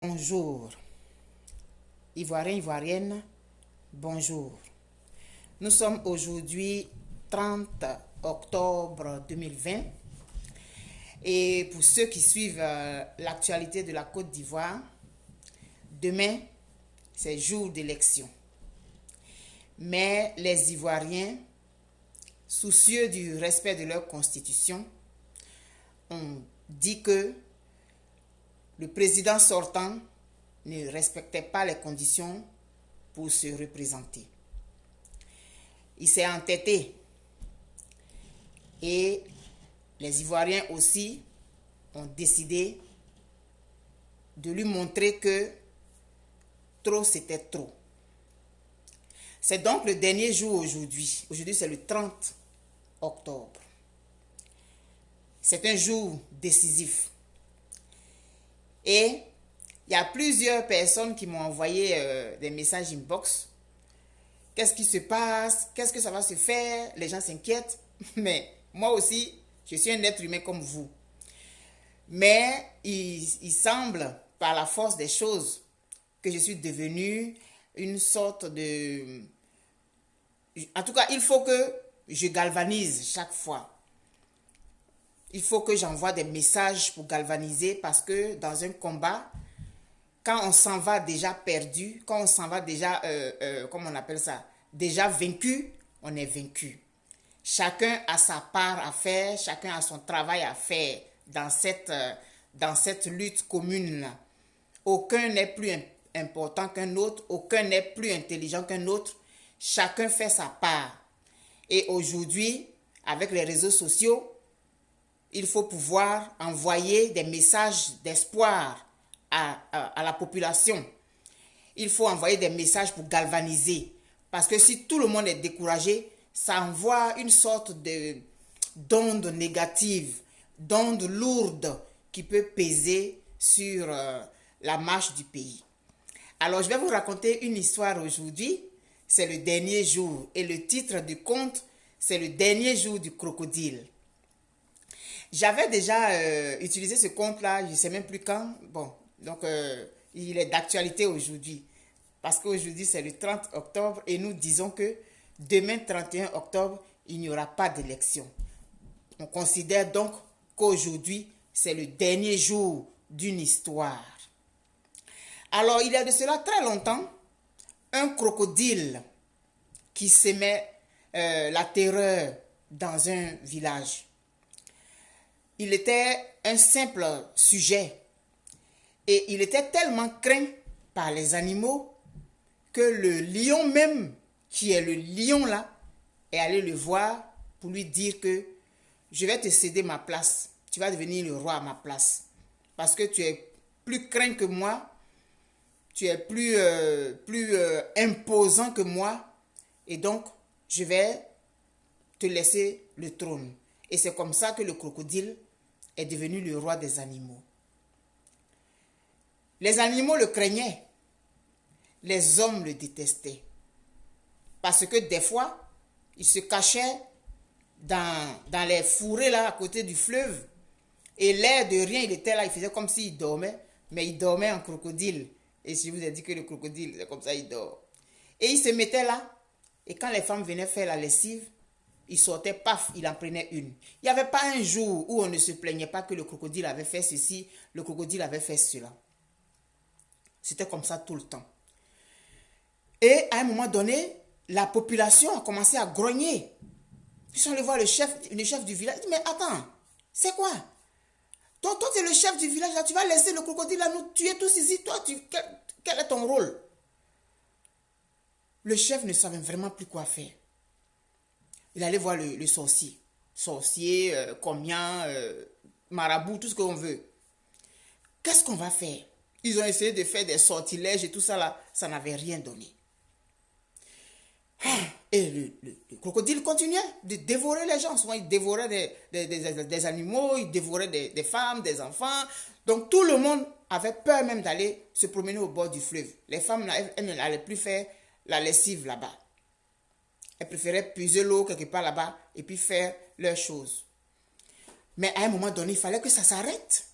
Bonjour. Ivoiriens, Ivoiriennes, bonjour. Nous sommes aujourd'hui 30 octobre 2020 et pour ceux qui suivent l'actualité de la Côte d'Ivoire, demain, c'est jour d'élection. Mais les Ivoiriens, soucieux du respect de leur constitution, ont dit que le président sortant ne respectait pas les conditions pour se représenter. Il s'est entêté et les Ivoiriens aussi ont décidé de lui montrer que trop c'était trop. C'est donc le dernier jour aujourd'hui. Aujourd'hui, c'est le 30 octobre. C'est un jour décisif. Et il y a plusieurs personnes qui m'ont envoyé des messages inbox. Qu'est-ce qui se passe? Qu'est-ce que ça va se faire? Les gens s'inquiètent. Mais moi aussi, je suis un être humain comme vous. Mais il semble, par la force des choses, que je suis devenue une sorte de... En tout cas, il faut que je galvanise chaque fois. Il faut que j'envoie des messages pour galvaniser parce que dans un combat, quand on s'en va déjà perdu, quand on s'en va déjà, comment on appelle ça, déjà vaincu, on est vaincu. Chacun a sa part à faire, chacun a son travail à faire dans cette lutte commune. Aucun n'est plus important qu'un autre, aucun n'est plus intelligent qu'un autre. Chacun fait sa part. Et aujourd'hui, avec les réseaux sociaux, il faut pouvoir envoyer des messages d'espoir à la population. Il faut envoyer des messages pour galvaniser. Parce que si tout le monde est découragé, ça envoie une sorte d'onde négative, d'onde lourde qui peut peser sur la marche du pays. Alors, je vais vous raconter une histoire aujourd'hui. C'est le dernier jour. Et le titre du conte, c'est le dernier jour du crocodile. J'avais déjà utilisé ce conte-là, je ne sais même plus quand. Bon, donc il est d'actualité aujourd'hui. Parce qu'aujourd'hui, c'est le 30 octobre et nous disons que demain, 31 octobre, il n'y aura pas d'élection. On considère donc qu'aujourd'hui, c'est le dernier jour d'une histoire. Alors, il y a de cela très longtemps, un crocodile qui sémait la terreur dans un village. Il était un simple sujet et il était tellement craint par les animaux que le lion même, qui est le lion là, est allé le voir pour lui dire que je vais te céder ma place, tu vas devenir le roi à ma place parce que tu es plus craint que moi, tu es plus imposant que moi et donc je vais te laisser le trône. Et c'est comme ça que le crocodile est devenu le roi des animaux. Les animaux le craignaient. Les hommes le détestaient. Parce que des fois, il se cachait dans les fourrés là à côté du fleuve. Et l'air de rien, il était là, il faisait comme s'il dormait. Mais il dormait en crocodile. Et je vous ai dit que le crocodile, c'est comme ça, il dort. Et il se mettait là. Et quand les femmes venaient faire la lessive, il sortait, paf, il en prenait une. Il n'y avait pas un jour où on ne se plaignait pas que le crocodile avait fait ceci, le crocodile avait fait cela. C'était comme ça tout le temps. Et à un moment donné, la population a commencé à grogner. Ils sont allés voir le chef du village. Il dit, mais attends, c'est quoi? Toi, tu es le chef du village, là, tu vas laisser le crocodile là nous tuer tous ici. Toi, quel est ton rôle? Le chef ne savait vraiment plus quoi faire. Il allait voir le sorcier. Sorcier, combien, marabout, tout ce qu'on veut. Qu'est-ce qu'on va faire? Ils ont essayé de faire des sortilèges et tout ça là. Ça n'avait rien donné. Et le crocodile continuait de dévorer les gens. Souvent, il dévorait des animaux, il dévorait des femmes, des enfants. Donc, tout le monde avait peur même d'aller se promener au bord du fleuve. Les femmes, elles n'allaient plus faire la lessive là-bas. Elles préféraient puiser l'eau quelque part là-bas et puis faire leurs choses. Mais à un moment donné, il fallait que ça s'arrête.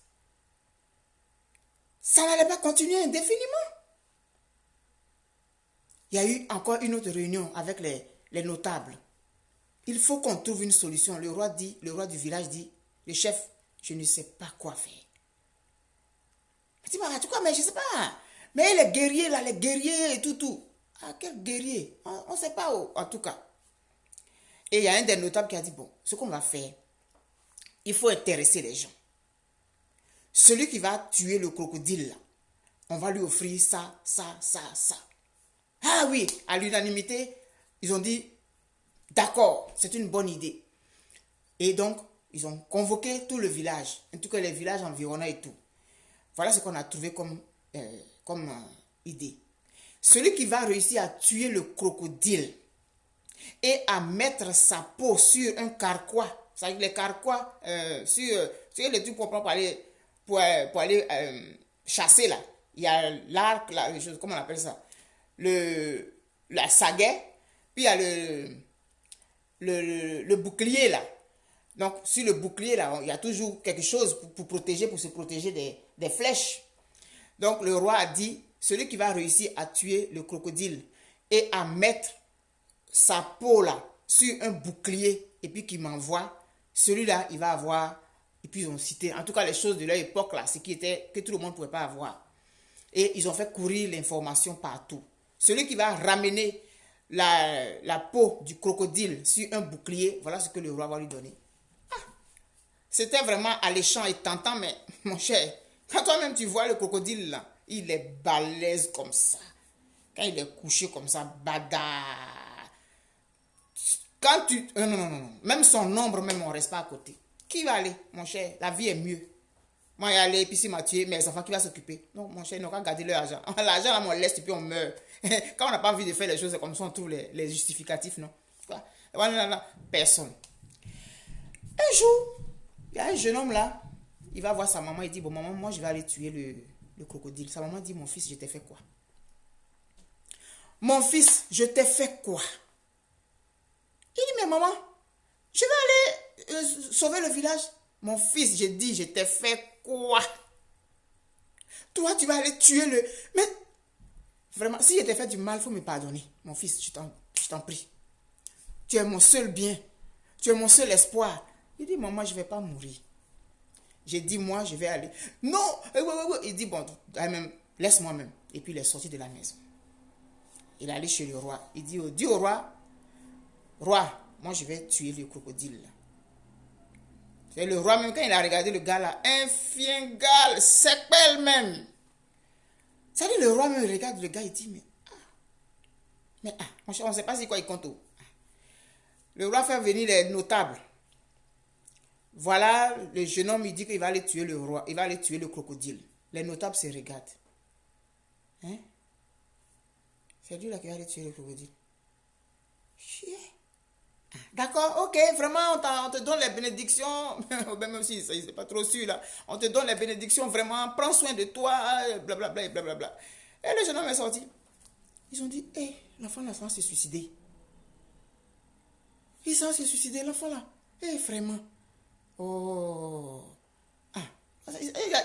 Ça n'allait pas continuer indéfiniment. Il y a eu encore une autre réunion avec les notables. Il faut qu'on trouve une solution. Le roi du village dit, le chef, je ne sais pas quoi faire. Il dit, tu quoi, mais je ne sais pas. Mais les guerriers là, les guerriers et tout. Ah, quel guerrier? On ne sait pas où, en tout cas. Et il y a un des notables qui a dit, bon, ce qu'on va faire, il faut intéresser les gens. Celui qui va tuer le crocodile là, on va lui offrir ça. Ah oui, à l'unanimité, ils ont dit, d'accord, c'est une bonne idée. Et donc, ils ont convoqué tout le village, en tout cas les villages environnants et tout. Voilà ce qu'on a trouvé comme idée. Celui qui va réussir à tuer le crocodile et à mettre sa peau sur un carquois, c'est-à-dire les carquois, sur les trucs qu'on prend pour aller chasser là. Il y a l'arc, comment on appelle ça? La sagaie, puis il y a le bouclier là. Donc, sur le bouclier là, il y a toujours quelque chose pour se protéger des flèches. Donc, le roi a dit, celui qui va réussir à tuer le crocodile et à mettre sa peau là sur un bouclier et puis qui m'envoie, celui-là, il va avoir, et puis ils ont cité, en tout cas les choses de leur époque là, ce qui était que tout le monde ne pouvait pas avoir. Et ils ont fait courir l'information partout. Celui qui va ramener la peau du crocodile sur un bouclier, voilà ce que le roi va lui donner. C'était vraiment alléchant et tentant, mais mon cher, quand toi-même tu vois le crocodile là, il est balèze comme ça. Quand il est couché comme ça, bada. Quand tu... Non. Même son ombre, même on ne reste pas à côté. Qui va aller, mon cher? La vie est mieux. Moi, y aller, puis s'il m'a tué, mes enfants, qui va s'occuper? Non, mon cher, ils n'ont qu'à garder leur argent. L'argent, là, on laisse et puis on meurt. Quand on n'a pas envie de faire les choses comme ça, on trouve les justificatifs, non? Voilà, personne. Un jour, il y a un jeune homme là, il va voir sa maman, il dit, bon, maman, moi, je vais aller tuer le crocodile. Sa maman dit, mon fils, je t'ai fait quoi? Mon fils, je t'ai fait quoi? Il dit, mais maman, je vais aller sauver le village. Mon fils, j'ai dit, je t'ai fait quoi? Toi, tu vas aller tuer le... Mais, vraiment, si je t'ai fait du mal, il faut me pardonner. Mon fils, je t'en prie. Tu es mon seul bien. Tu es mon seul espoir. Il dit, maman, je ne vais pas mourir. J'ai dit, moi, je vais aller. Non! Il dit, bon, laisse-moi même. Et puis, il est sorti de la maison. Il est allé chez le roi. Il dit au roi, roi, moi, je vais tuer le crocodile. C'est le roi, même quand il a regardé le gars là, un fingal, sépèle même. Ça dit, le roi même regarde le gars, il dit, on ne sait pas si quoi il compte. Le roi fait venir les notables. Voilà, le jeune homme, il dit qu'il va aller tuer le roi, il va aller tuer le crocodile. Les notables se regardent. Hein? C'est lui là qui va aller tuer le crocodile. Chier. D'accord, ok, vraiment, on te donne les bénédictions, même si c'est pas trop sûr là, on te donne les bénédictions, vraiment, prends soin de toi, blablabla, blablabla. Et le jeune homme est sorti. Ils ont dit, hé, l'enfant là, s'est suicidé. Il s'est suicidé, l'enfant là. Hé, vraiment. Oh.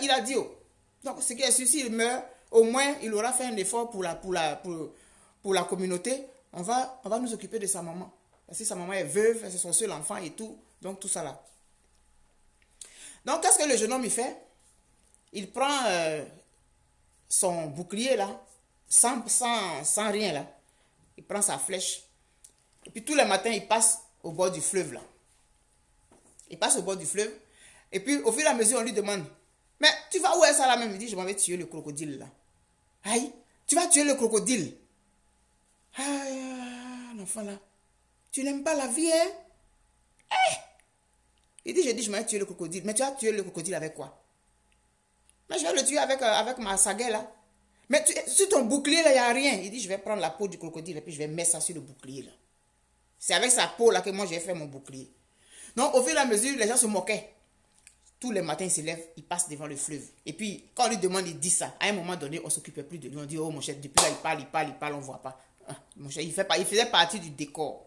Il a dit, oh. Donc, ce qui est sûr, s'il meurt, au moins, il aura fait un effort pour la communauté. On va nous occuper de sa maman. Parce que sa maman est veuve, c'est son seul enfant et tout. Donc, tout ça là. Donc, qu'est-ce que le jeune homme il fait? Il prend son bouclier là, sans rien là. Il prend sa flèche. Et puis, tous les matins, il passe au bord du fleuve là. Il passe au bord du fleuve. Et puis, au fur et à mesure, on lui demande, mais tu vas où est ça là même? Il dit, je m'en vais tuer le crocodile là. Aïe, tu vas tuer le crocodile. Aïe, l'enfant là. Tu n'aimes pas la vie, hein? Hey! Il dit, je m'en vais tuer le crocodile. Mais tu vas tuer le crocodile avec quoi? Mais je vais le tuer avec ma sagaie là. Mais sur ton bouclier là, il n'y a rien. Il dit, je vais prendre la peau du crocodile et puis je vais mettre ça sur le bouclier là. C'est avec sa peau là que moi j'ai fait mon bouclier. Donc au fur et à mesure, les gens se moquaient. Tous les matins, il se lève, il passe devant le fleuve. Et puis, quand on lui demande, il dit ça. À un moment donné, on ne s'occupait plus de lui. On dit, oh mon chef, depuis là, il parle, on ne voit pas. Ah, mon chef, il faisait partie du décor.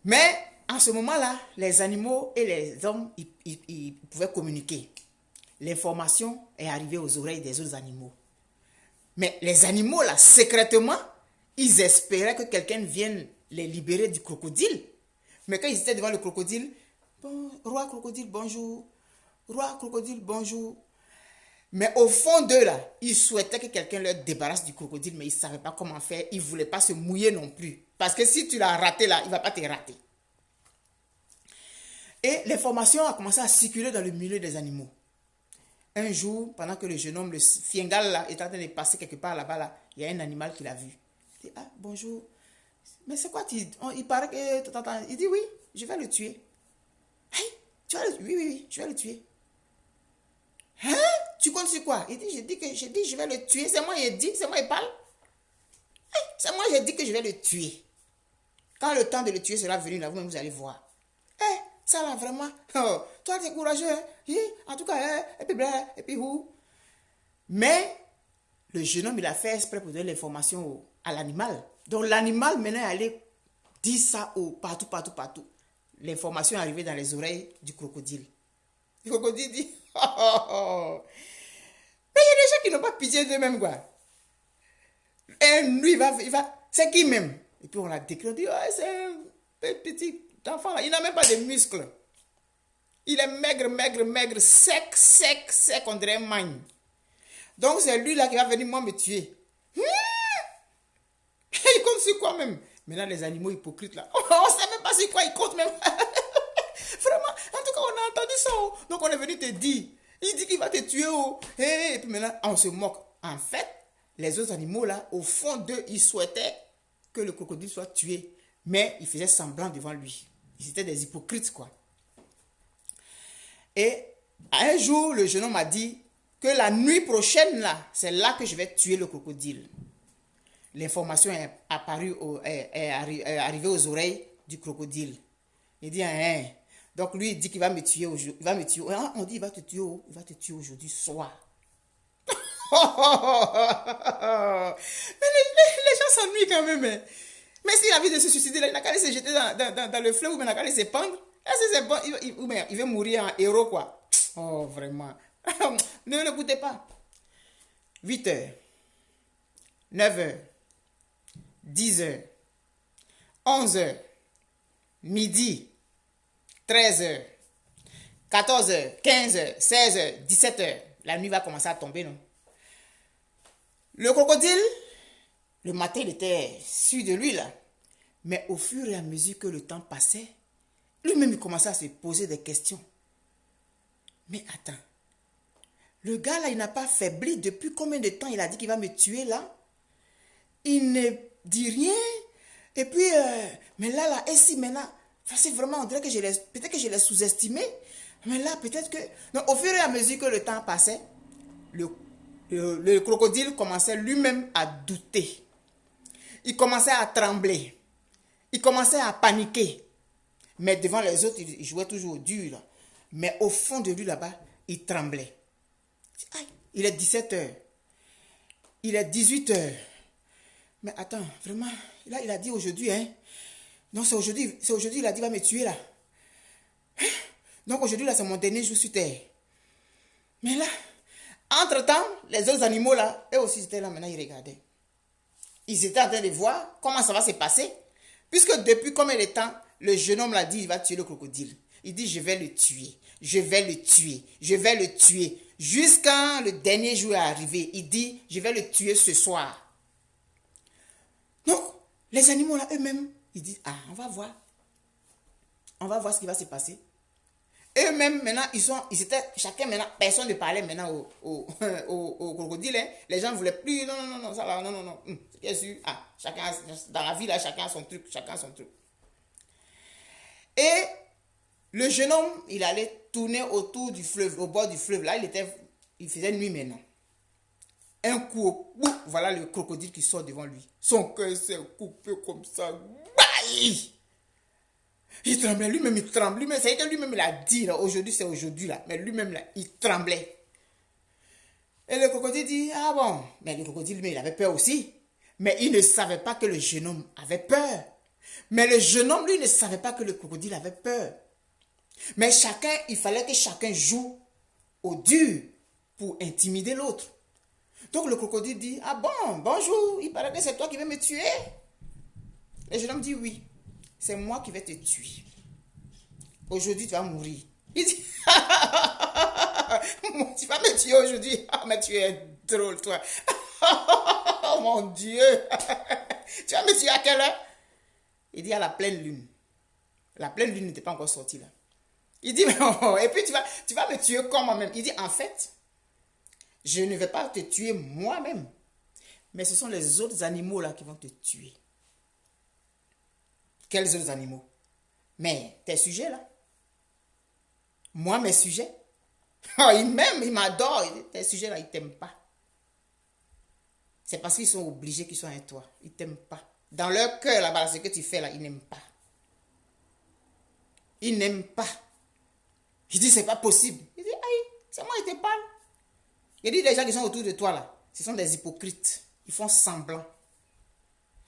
Mais, en ce moment-là, les animaux et les hommes, ils pouvaient communiquer. l'information est arrivée aux oreilles des autres animaux. Mais les animaux, là, secrètement, ils espéraient que quelqu'un vienne les libérer du crocodile. Mais quand ils étaient devant le crocodile, bon, roi crocodile, bonjour. Roi crocodile, bonjour. Mais au fond d'eux, là, ils souhaitaient que quelqu'un leur débarrasse du crocodile, mais ils ne savaient pas comment faire. Ils ne voulaient pas se mouiller non plus. Parce que si tu l'as raté, là, il ne va pas te rater. Et l'information a commencé à circuler dans le milieu des animaux. Un jour, pendant que le jeune homme, le Fiengal, là, est en train de passer quelque part là-bas, là, il y a un animal qu'il a vu. Il dit, ah, bonjour. Mais c'est quoi, il paraît que... Il dit, oui, je vais le tuer. Hey, tu vas le tuer? Oui, oui, oui, je vais le tuer. Hein? Tu comptes sur quoi? Il dit, je dis, je vais le tuer. C'est moi qui ai dit, c'est moi qui parle. Hey, c'est moi qui ai dit que je vais le tuer. Quand le temps de le tuer sera venu, là, vous-même, vous allez voir. Hey, ça là, vraiment, oh, toi, tu es courageux. Hein? En tout cas, et puis où? Mais le jeune homme, il a fait exprès pour donner l'information à l'animal. Donc, l'animal, maintenant, allait dire ça partout. L'information est arrivée dans les oreilles du crocodile. Le crocodile dit, oh. Mais il y a des gens qui n'ont pas pitié d'eux-mêmes, quoi. Et lui, il va, c'est qui même? Et puis on l'a décrit, on dit, oh, c'est un petit enfant, là. Il n'a même pas de muscles. Il est maigre, sec, on dirait un magne. Donc c'est lui là qui va venir moi me tuer. Il compte sur quoi même? Maintenant les animaux hypocrites là, on ne sait même pas sur quoi ils comptent même. Vraiment, en tout cas on a entendu ça. Donc on est venu te dire. Il dit qu'il va te tuer. Et puis maintenant on se moque. En fait, les autres animaux là, au fond d'eux, ils souhaitaient que le crocodile soit tué. Mais ils faisaient semblant devant lui. Ils étaient des hypocrites quoi. Et un jour, le jeune homme m'a dit que la nuit prochaine, là, c'est là que je vais tuer le crocodile. L'information est arrivée aux oreilles du crocodile. Il dit, hein. Donc lui, il dit qu'il va me tuer aujourd'hui. Il va me tuer. On dit, il va te tuer aujourd'hui soir. Mais les gens s'ennuient quand même. Mais s'il a envie de se suicider, là, il n'a qu'à aller se jeter dans le fleuve ou il n'a qu'à aller se pendre. Est-ce que c'est bon? Il veut mourir en héros, quoi. Oh, vraiment. Ne l'écoutez pas. 8h, 9h, 10h, 11h, midi, 13h, 14h, 15h, 16h, 17h. La nuit va commencer à tomber, non? Le crocodile, le matin, il était sûr de lui, là. Mais au fur et à mesure que le temps passait, lui-même, il commençait à se poser des questions. Mais attends, le gars là, il n'a pas faibli. Depuis combien de temps il a dit qu'il va me tuer là? Il ne dit rien. Et puis, mais là, et si maintenant, c'est vraiment, on dirait que peut-être que je l'ai sous-estimé. Mais là, peut-être que... Donc, au fur et à mesure que le temps passait, le crocodile commençait lui-même à douter. Il commençait à trembler. Il commençait à paniquer. Mais devant les autres, il jouait toujours dur. Là. Mais au fond de lui, là-bas, il tremblait. Aïe, il est 17h. Il est 18h. Mais attends, vraiment, là, il a dit aujourd'hui, hein. Non, c'est aujourd'hui, il a dit, il va me tuer, là. Donc aujourd'hui, là, c'est mon dernier jour sur terre. Mais là, entre-temps, les autres animaux, là, eux aussi, étaient là, maintenant, ils regardaient. Ils étaient en train de voir comment ça va se passer. Puisque depuis combien de temps, le jeune homme l'a dit, il va tuer le crocodile. Il dit, je vais le tuer. Jusqu'à le dernier jour est arrivé. Il dit, je vais le tuer ce soir. Donc, les animaux là, eux-mêmes, ils disent, ah, on va voir. On va voir ce qui va se passer. Eux-mêmes, maintenant, ils étaient, chacun maintenant, personne ne parlait maintenant au crocodile. Hein. Les gens ne voulaient plus, non, ça va, non. C'est sûr, chacun, dans la vie, là, chacun a son truc. Et le jeune homme, il allait tourner autour du fleuve, au bord du fleuve. Là, il faisait nuit maintenant. Un coup, voilà le crocodile qui sort devant lui. Son cœur s'est coupé comme ça. Bye! Il tremblait, lui-même il tremble. C'est que lui-même il a dit, là, aujourd'hui c'est aujourd'hui, là. Mais lui-même, là, il tremblait. Et le crocodile dit, ah bon. Mais le crocodile, mais il avait peur aussi. Mais il ne savait pas que le jeune homme avait peur. Mais le jeune homme, lui, ne savait pas que le crocodile avait peur. Mais il fallait que chacun joue dur pour intimider l'autre. Donc le crocodile dit, ah bon, bonjour, il paraît que c'est toi qui veux me tuer. Le jeune homme dit, oui, c'est moi qui vais te tuer. Aujourd'hui, tu vas mourir. Il dit, tu vas me tuer aujourd'hui. Ah, mais tu es drôle, toi. Oh mon Dieu. Tu vas me tuer à quelle heure? Il dit, à la pleine lune. La pleine lune n'était pas encore sortie là. Il dit, mais oh, et puis tu vas me tuer comme moi-même. Il dit, en fait, je ne vais pas te tuer moi-même. Mais ce sont les autres animaux là qui vont te tuer. Quels autres animaux? Mais tes sujets là. Moi, mes sujets. Oh, il m'aime, il m'adore. Tes sujets là, ils ne t'aiment pas. C'est parce qu'ils sont obligés qu'ils soient avec toi. Ils ne t'aiment pas. Dans leur cœur là-bas, ce que tu fais là, ils n'aiment pas. Ils n'aiment pas. Il dit, c'est pas possible. Il dit, aïe, c'est moi qui te parle. Il dit, les gens qui sont autour de toi là, ce sont des hypocrites. Ils font semblant.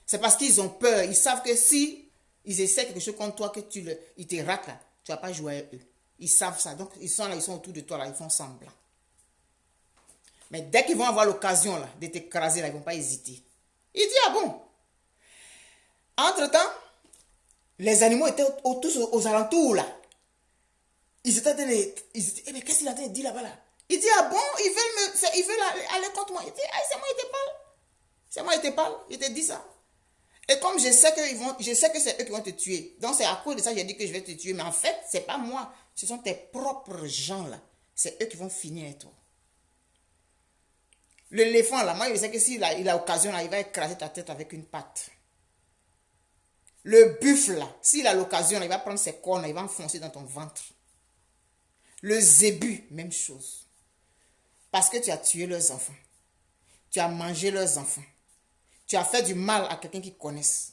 C'est parce qu'ils ont peur. Ils savent que si ils essaient quelque chose contre toi, que ils te ratent là, tu ne vas pas jouer avec eux. Ils savent ça. Donc, ils sont là, ils sont autour de toi là, ils font semblant. Mais dès qu'ils vont avoir l'occasion là, de t'écraser là, ils ne vont pas hésiter. Il dit, ah bon? Entre-temps, les animaux étaient tous aux alentours là. Ils étaient mais qu'est-ce qu'il a dit là-bas là? Il dit, ah bon, ils veulent aller contre moi. Il dit, ah, c'est moi qui te parle. C'est moi qui te parle. Il te dit ça. Et comme je sais que c'est eux qui vont te tuer. Donc c'est à cause de ça que j'ai dit que je vais te tuer. Mais en fait, c'est pas moi. Ce sont tes propres gens là. C'est eux qui vont finir avec toi. L'éléphant là, moi je sais que s'il a l'occasion là, il va écraser ta tête avec une patte. Le buffle là, s'il a l'occasion là, il va prendre ses cornes, il va enfoncer dans ton ventre. Le zébu, même chose. Parce que tu as tué leurs enfants. Tu as mangé leurs enfants. Tu as fait du mal à quelqu'un qu'ils connaissent.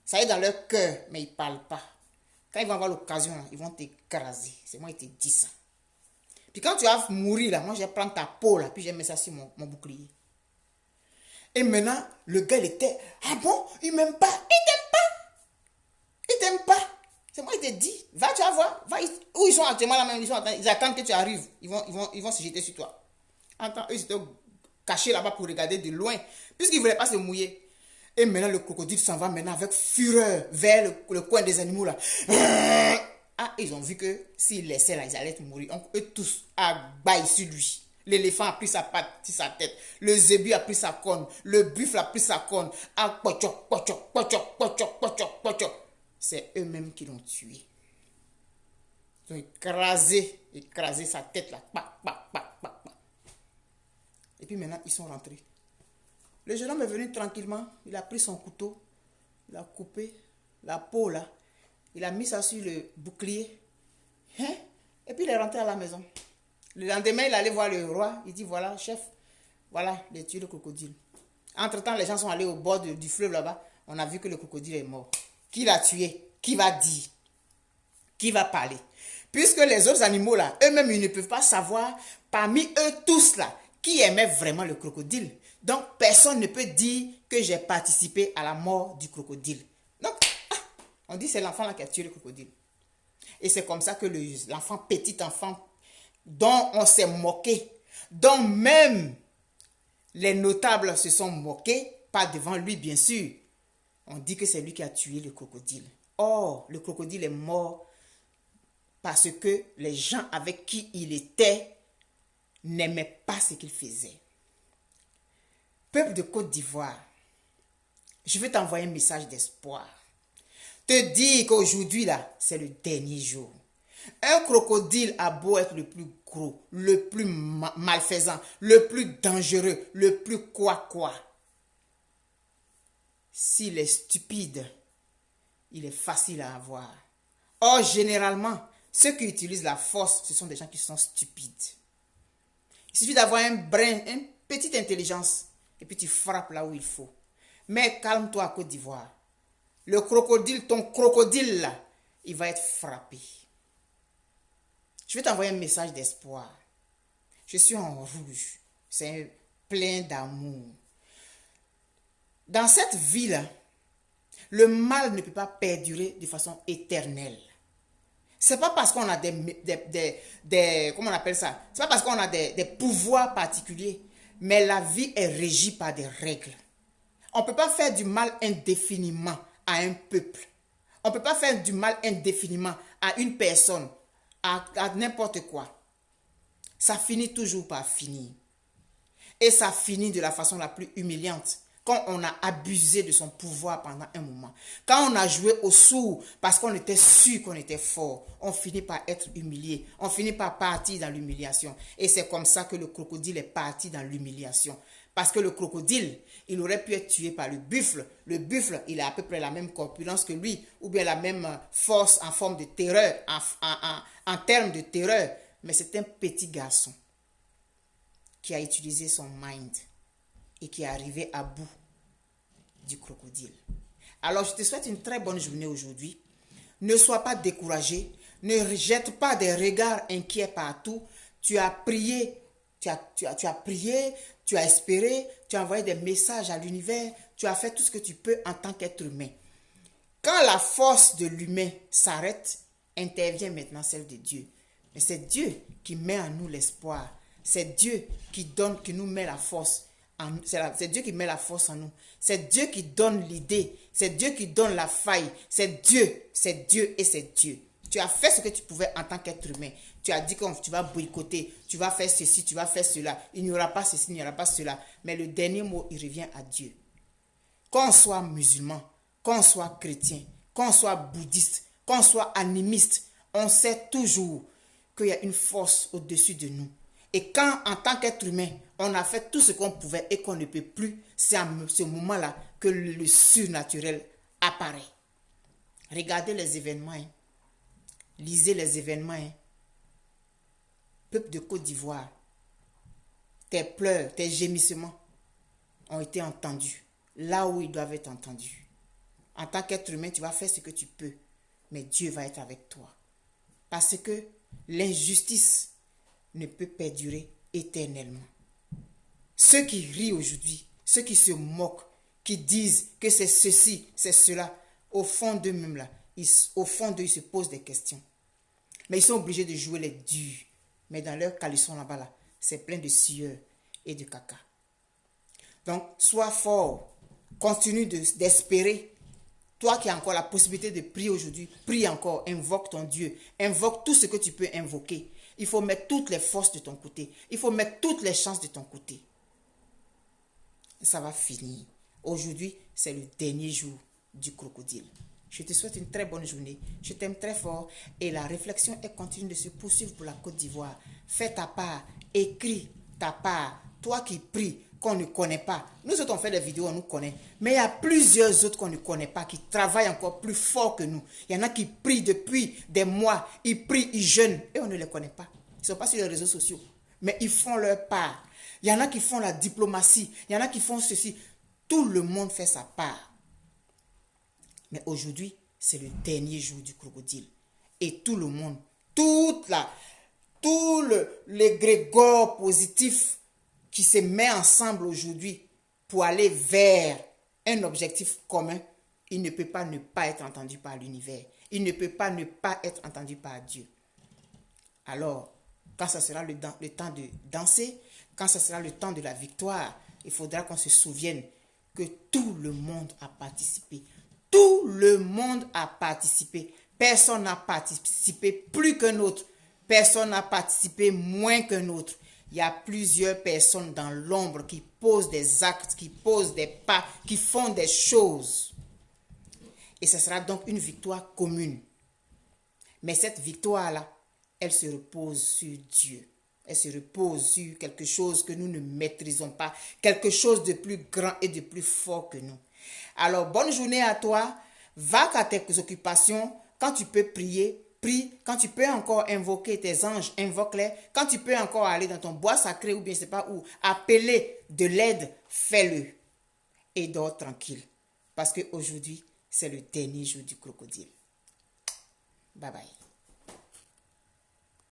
Ça est dans leur cœur, mais ils ne parlent pas. Quand ils vont avoir l'occasion, ils vont t'écraser. C'est moi qui te dis ça. Puis quand tu vas mourir, là, moi je vais prendre ta peau, là, puis je vais mettre ça sur mon bouclier. Et maintenant, le gars, il était, ah bon, il m'aime pas. Il t'aime pas. Il t'aime pas. C'est moi qui te dis, va, tu vas voir. Va, où ils sont actuellement là même, ils attendent que tu arrives. Ils vont se jeter sur toi. Eux, ils étaient cachés là-bas pour regarder de loin, puisqu'ils ne voulaient pas se mouiller. Et maintenant, le crocodile s'en va maintenant avec fureur vers le coin des animaux là. Ah, ils ont vu que s'ils laissaient là, ils allaient mourir. Donc, eux tous abaillent sur lui. L'éléphant a pris sa patte sur sa tête. Le zébu a pris sa corne. Le buffle a pris sa corne. Ah, pochok, pochok, pochok, pochok, pochok, pochok. C'est eux-mêmes qui l'ont tué. Ils ont écrasé sa tête là. Pa, pa, pa, pa, pa. Et puis maintenant, ils sont rentrés. Le jeune homme est venu tranquillement. Il a pris son couteau. Il a coupé la peau là. Il a mis ça sur le bouclier. Hein? Et puis il est rentré à la maison. Le lendemain, il allait voir le roi. Il dit, voilà, chef, voilà, j'ai tué le crocodile. Entre-temps, les gens sont allés au bord du fleuve là-bas. On a vu que le crocodile est mort. Qui l'a tué? Qui va dire? Qui va parler? Puisque les autres animaux là, eux-mêmes, ils ne peuvent pas savoir parmi eux tous là, qui aimait vraiment le crocodile. Donc, personne ne peut dire que j'ai participé à la mort du crocodile. Donc, on dit c'est l'enfant là qui a tué le crocodile. Et c'est comme ça que l'enfant, petit enfant, dont on s'est moqué, dont même les notables se sont moqués, pas devant lui bien sûr. On dit que c'est lui qui a tué le crocodile. Or, le crocodile est mort parce que les gens avec qui il était n'aimaient pas ce qu'il faisait. Peuple de Côte d'Ivoire, je veux t'envoyer un message d'espoir. Te dire qu'aujourd'hui, là, c'est le dernier jour. Un crocodile a beau être le plus gros, le plus malfaisant, le plus dangereux, le plus quoi. S'il est stupide, il est facile à avoir. Or, généralement, ceux qui utilisent la force, ce sont des gens qui sont stupides. Il suffit d'avoir un brin, une petite intelligence, et puis tu frappes là où il faut. Mais calme-toi à Côte d'Ivoire. Le crocodile, ton crocodile là, il va être frappé. Je vais t'envoyer un message d'espoir. Je suis en rouge. C'est plein d'amour. Dans cette vie-là, le mal ne peut pas perdurer de façon éternelle. C'est pas parce qu'on a comment on appelle ça? C'est pas parce qu'on a des pouvoirs particuliers, mais la vie est régie par des règles. On ne peut pas faire du mal indéfiniment à un peuple. On ne peut pas faire du mal indéfiniment à une personne, à n'importe quoi. Ça finit toujours par finir. Et ça finit de la façon la plus humiliante. Quand on a abusé de son pouvoir pendant un moment. Quand on a joué au sourd parce qu'on était sûr qu'on était fort. On finit par être humilié. On finit par partir dans l'humiliation. Et c'est comme ça que le crocodile est parti dans l'humiliation. Parce que le crocodile, il aurait pu être tué par le buffle. Le buffle, il a à peu près la même corpulence que lui. Ou bien la même force en forme de terreur. En termes de terreur. Mais c'est un petit garçon qui a utilisé son mind et qui est arrivé à bout du crocodile. Alors, je te souhaite une très bonne journée aujourd'hui. Ne sois pas découragé. Ne rejette pas des regards inquiets partout. Tu as prié, tu as prié, tu as espéré, tu as envoyé des messages à l'univers, tu as fait tout ce que tu peux en tant qu'être humain. Quand la force de l'humain s'arrête, intervient maintenant celle de Dieu. Mais c'est Dieu qui met en nous l'espoir. C'est Dieu qui nous met la force. C'est Dieu qui met la force en nous. C'est Dieu qui donne l'idée. C'est Dieu qui donne la faille. C'est Dieu et c'est Dieu. Tu as fait ce que tu pouvais en tant qu'être humain. Tu as dit que tu vas boycotter, tu vas faire ceci, tu vas faire cela. Il n'y aura pas ceci, il n'y aura pas cela. Mais le dernier mot, il revient à Dieu. Qu'on soit musulman, qu'on soit chrétien, qu'on soit bouddhiste, qu'on soit animiste, on sait toujours qu'il y a une force au-dessus de nous. Et quand, en tant qu'être humain, on a fait tout ce qu'on pouvait et qu'on ne peut plus, c'est à ce moment-là que le surnaturel apparaît. Regardez les événements. Lisez les événements. Peuple de Côte d'Ivoire, tes pleurs, tes gémissements ont été entendus. Là où ils doivent être entendus. En tant qu'être humain, tu vas faire ce que tu peux. Mais Dieu va être avec toi. Parce que l'injustice ne peut perdurer éternellement. Ceux qui rient aujourd'hui, ceux qui se moquent, qui disent que c'est ceci, c'est cela, au fond d'eux-mêmes là, au fond d'eux, ils se posent des questions. Mais ils sont obligés de jouer les durs. Mais dans leur caleçon là-bas, là, c'est plein de sueur et de caca. Donc, sois fort. Continue d'espérer. Toi qui as encore la possibilité de prier aujourd'hui, prie encore, invoque ton Dieu. Invoque tout ce que tu peux invoquer. Il faut mettre toutes les forces de ton côté. Il faut mettre toutes les chances de ton côté. Ça va finir. Aujourd'hui, c'est le dernier jour du crocodile. Je te souhaite une très bonne journée. Je t'aime très fort. Et la réflexion est continue de se poursuivre pour la Côte d'Ivoire. Fais ta part. Écris ta part. Toi qui pries, qu'on ne connaît pas. Nous autres, on fait des vidéos, on nous connaît. Mais il y a plusieurs autres qu'on ne connaît pas, qui travaillent encore plus fort que nous. Il y en a qui prient depuis des mois. Ils prient, ils jeûnent. Et on ne les connaît pas. Ils ne sont pas sur les réseaux sociaux. Mais ils font leur part. Il y en a qui font la diplomatie. Il y en a qui font ceci. Tout le monde fait sa part. Mais aujourd'hui, c'est le dernier jour du crocodile. Et tout le monde, tous les grégores positifs qui se met ensemble aujourd'hui pour aller vers un objectif commun, il ne peut pas ne pas être entendu par l'univers. Il ne peut pas ne pas être entendu par Dieu. Alors, quand ça sera le temps de danser, quand ça sera le temps de la victoire, il faudra qu'on se souvienne que tout le monde a participé. Tout le monde a participé. Personne n'a participé plus qu'un autre. Personne n'a participé moins qu'un autre. Il y a plusieurs personnes dans l'ombre qui posent des actes, qui posent des pas, qui font des choses. Et ce sera donc une victoire commune. Mais cette victoire-là, elle se repose sur Dieu. Elle se repose sur quelque chose que nous ne maîtrisons pas. Quelque chose de plus grand et de plus fort que nous. Alors, bonne journée à toi. Va à tes occupations. Quand tu peux prier, prie. Quand tu peux encore invoquer tes anges, invoque-les. Quand tu peux encore aller dans ton bois sacré ou bien je ne sais pas où, appeler de l'aide, fais-le. Et dors tranquille. Parce qu'aujourd'hui, c'est le dernier jour du crocodile. Bye bye.